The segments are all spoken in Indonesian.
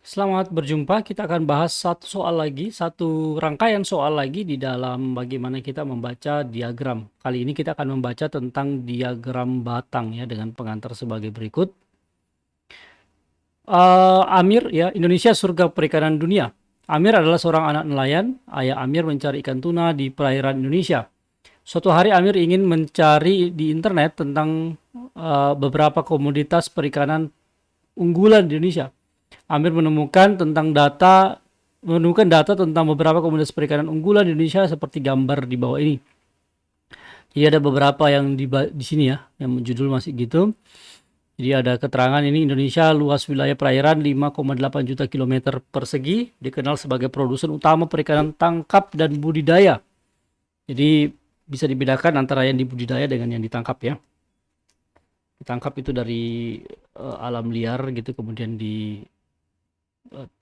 Selamat berjumpa. Kita akan bahas satu rangkaian soal lagi di dalam bagaimana kita membaca diagram. Kali ini kita akan membaca tentang diagram batang ya dengan pengantar sebagai berikut. Amir ya, Indonesia surga perikanan dunia. Amir adalah seorang anak nelayan. Ayah Amir mencari ikan tuna di perairan Indonesia. Suatu hari Amir ingin mencari di internet tentang beberapa komoditas perikanan unggulan di Indonesia. Amir menemukan data tentang beberapa komoditas perikanan unggulan di Indonesia seperti gambar di bawah ini. Jadi ada beberapa yang di sini ya, yang judul masih gitu. Jadi ada keterangan ini Indonesia luas wilayah perairan 5,8 juta kilometer persegi, dikenal sebagai produsen utama perikanan tangkap dan budidaya. Jadi bisa dibedakan antara yang dibudidaya dengan yang ditangkap ya. Ditangkap itu dari alam liar gitu, kemudian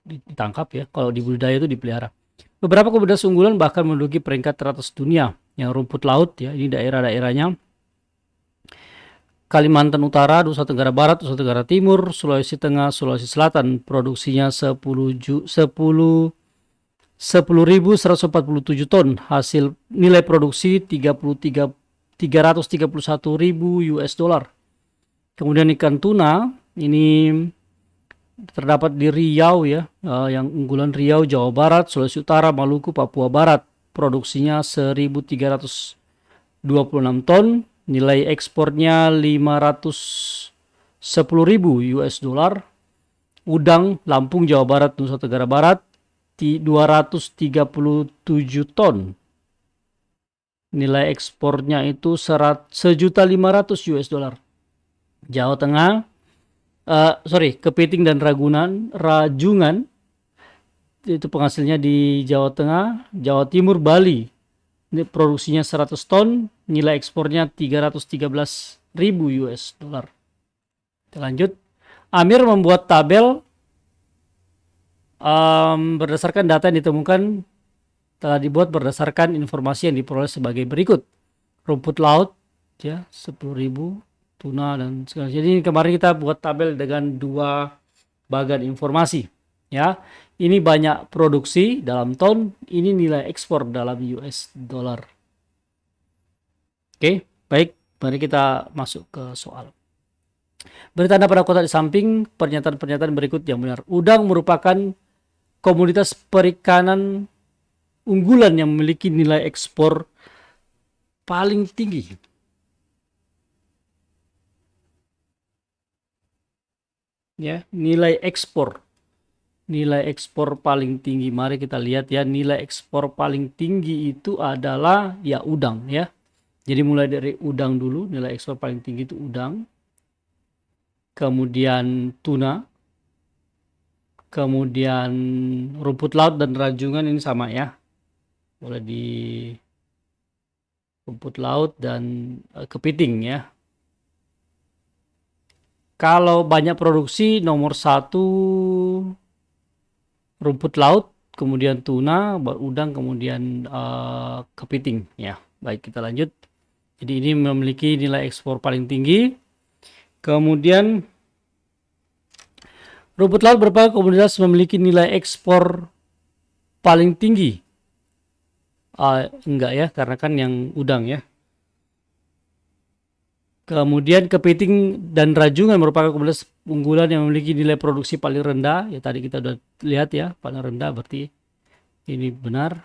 ditangkap ya. Kalau di budidaya itu dipelihara. Beberapa komoditas unggulan bahkan menduduki peringkat teratas dunia. Yang rumput laut ya, ini daerah-daerahnya. Kalimantan Utara, Nusa Tenggara Barat, Nusa Tenggara Timur, Sulawesi Tengah, Sulawesi Selatan. Produksinya 10.147 ton. Hasil nilai produksi 331.000 US dollar. Kemudian ikan tuna ini terdapat di Riau ya, yang unggulan Riau, Jawa Barat, Sulawesi Utara, Maluku, Papua Barat. Produksinya 1.326 ton, nilai ekspornya 510.000 US dollar. Udang, Lampung, Jawa Barat, Nusa Tenggara Barat, 237 ton. Nilai ekspornya itu 1.500.000 US dollar. Jawa Tengah, kepiting dan rajungan itu penghasilnya di Jawa Tengah, Jawa Timur, Bali. Ini produksinya 100 ton, nilai ekspornya 313.000 US dollar. Kita lanjut. Amir membuat tabel berdasarkan data yang ditemukan, telah dibuat berdasarkan informasi yang diperoleh sebagai berikut. Rumput laut ya 10.000, tuna dan segala. Jadi kemarin kita buat tabel dengan dua bagan informasi ya. Ini banyak produksi dalam ton, ini nilai ekspor dalam US dollar. Oke, baik, mari kita masuk ke soal. Beri tanda pada kotak di samping pernyataan-pernyataan berikut yang benar. Udang merupakan komoditas perikanan unggulan yang memiliki nilai ekspor paling tinggi. Ya, nilai ekspor paling tinggi. Mari kita lihat ya, nilai ekspor paling tinggi itu adalah ya udang ya. Jadi mulai dari udang dulu, nilai ekspor paling tinggi itu udang. Kemudian tuna. Kemudian rumput laut dan rajungan ini sama ya. Boleh di rumput laut dan kepiting ya. Kalau banyak produksi nomor 1 rumput laut, kemudian tuna, udang, kemudian kepiting ya. Baik, kita lanjut. Jadi ini memiliki nilai ekspor paling tinggi. Kemudian rumput laut berupa komoditas memiliki nilai ekspor paling tinggi. Enggak ya, karena kan yang udang ya. Kemudian kepiting dan rajungan merupakan komoditas unggulan yang memiliki nilai produksi paling rendah. Ya tadi kita sudah lihat ya, paling rendah berarti ini benar.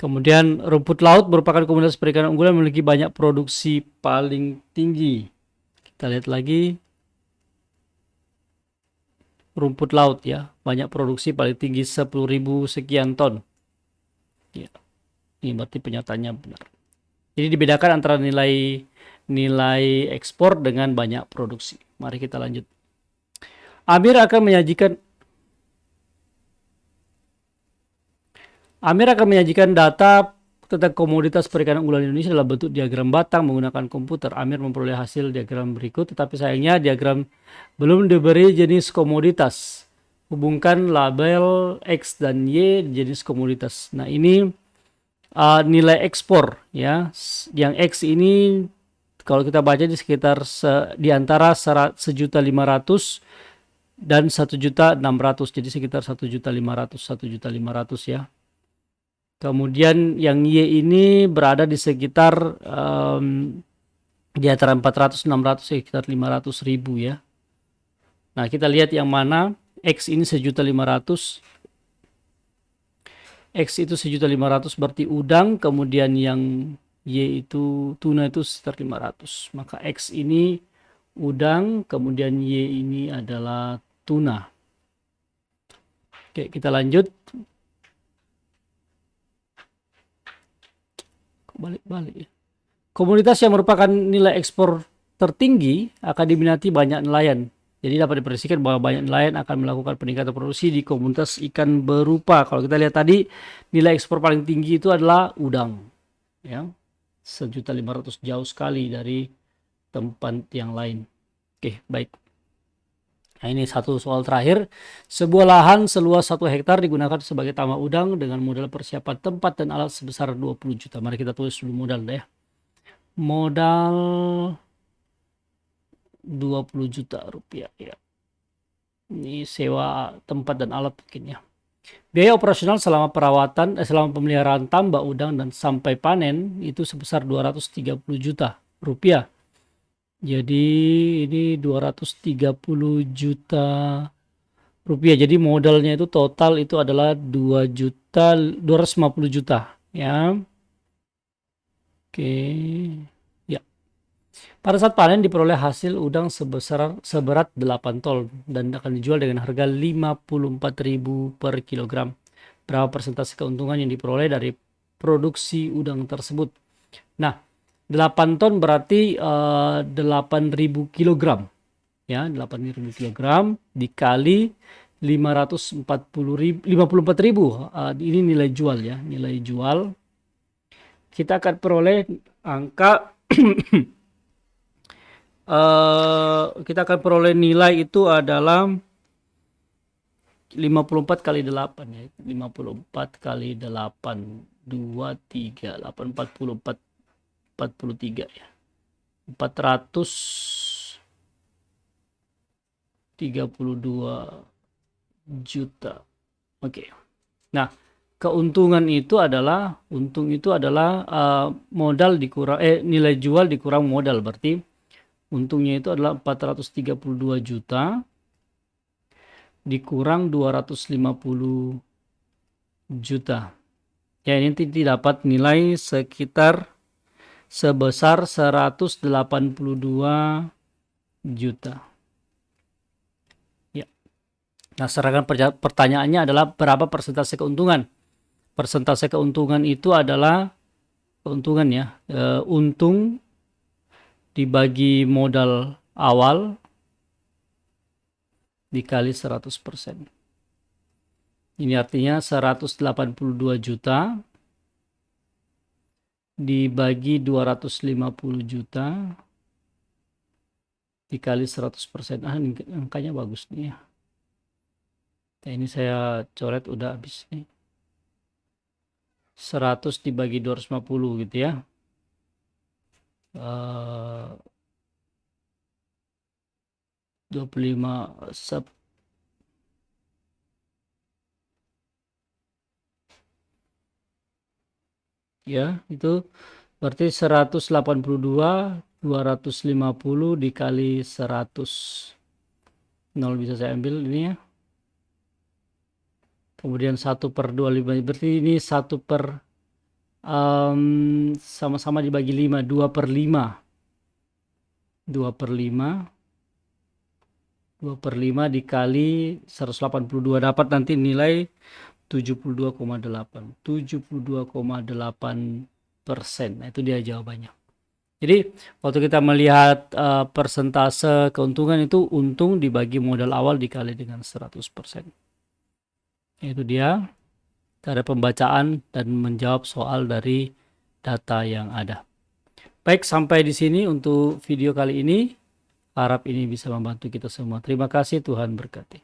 Kemudian rumput laut merupakan komoditas perikanan unggulan yang memiliki banyak produksi paling tinggi. Kita lihat lagi. Rumput laut ya, banyak produksi paling tinggi 10.000 sekian ton. Ya. Ini berarti pernyataannya benar. Jadi dibedakan antara nilai ekspor dengan banyak produksi. Mari kita lanjut. Amir akan menyajikan data tentang komoditas perikanan unggulan Indonesia dalam bentuk diagram batang menggunakan komputer. Amir memperoleh hasil diagram berikut, tetapi sayangnya diagram belum diberi jenis komoditas. Hubungkan label X dan Y jenis komoditas. Nah ini nilai ekspor ya, yang X ini kalau kita baca di sekitar di antara 1.500.000 dan 1.600.000, jadi sekitar 1.500.000 ya. Kemudian yang Y ini berada di sekitar di antara 400-600, sekitar 500.000 ya. Nah, kita lihat yang mana X ini 1.500.000. X itu 1.500.000 berarti udang, kemudian yang Y itu tuna itu sekitar 500. Maka X ini udang, kemudian Y ini adalah tuna. Oke, kita lanjut. Balik-balik ya. Komoditas yang merupakan nilai ekspor tertinggi akan diminati banyak nelayan. Jadi dapat diprediksikan bahwa banyak nelayan akan melakukan peningkatan produksi di komoditas ikan berupa. Kalau kita lihat tadi, nilai ekspor paling tinggi itu adalah udang. Ya, 1.500.000, jauh sekali dari tempat yang lain. Oke, baik. Nah, ini satu soal terakhir. Sebuah lahan seluas 1 hektar digunakan sebagai tambak udang dengan modal persiapan tempat dan alat sebesar 20 juta. Mari kita tulis dulu modal ya. Modal 20 juta rupiah ya. Ini sewa tempat dan alat mungkin ya. Biaya operasional selama perawatan, selama pemeliharaan tambak udang dan sampai panen itu sebesar 230 juta rupiah. Jadi ini 230 juta rupiah. Jadi modalnya itu total itu adalah 250 juta ya. Oke. Ya. Pada saat panen diperoleh hasil udang seberat 8 ton dan akan dijual dengan harga 54.000 per kilogram. Berapa persentase keuntungan yang diperoleh dari produksi udang tersebut? Nah, 8 ton berarti 8.000 kilogram. Ya, 8.000 kilogram dikali 54.000. Ini nilai jual ya, nilai jual. Kita akan peroleh angka kita akan peroleh nilai itu adalah 54 kali 8 ya. 54 kali 8 2 3 8 44 43 ya. 432 juta. Oke. Nah, keuntungan itu adalah modal dikurang nilai jual dikurang modal, berarti untungnya itu adalah 432 juta dikurang 250 juta. Ya, ini dapat nilai sekitar sebesar 182 juta. Ya. Nah, serangan pertanyaannya adalah berapa persentase keuntungan? Persentase keuntungan itu adalah keuntungan ya, untung dibagi modal awal dikali 100%. Ini artinya 182 juta dibagi 250 juta dikali 100%. Ini angkanya bagus nih ya. Nah, ini saya coret udah habis nih. 100 dibagi 250 gitu ya. 25 ya, itu berarti 182 250 dikali 100. 0 bisa saya ambil ini ya. Kemudian 1/25, berarti ini 1 per sama-sama dibagi 5, 2/5. 2/5 dikali 182 dapat nanti nilai 72,8. 72,8%. Nah, itu dia jawabannya. Jadi waktu kita melihat persentase keuntungan itu untung dibagi modal awal dikali dengan 100%. Itu dia cara pembacaan dan menjawab soal dari data yang ada. Baik, sampai di sini untuk video kali ini. Harap ini bisa membantu kita semua. Terima kasih, Tuhan berkati.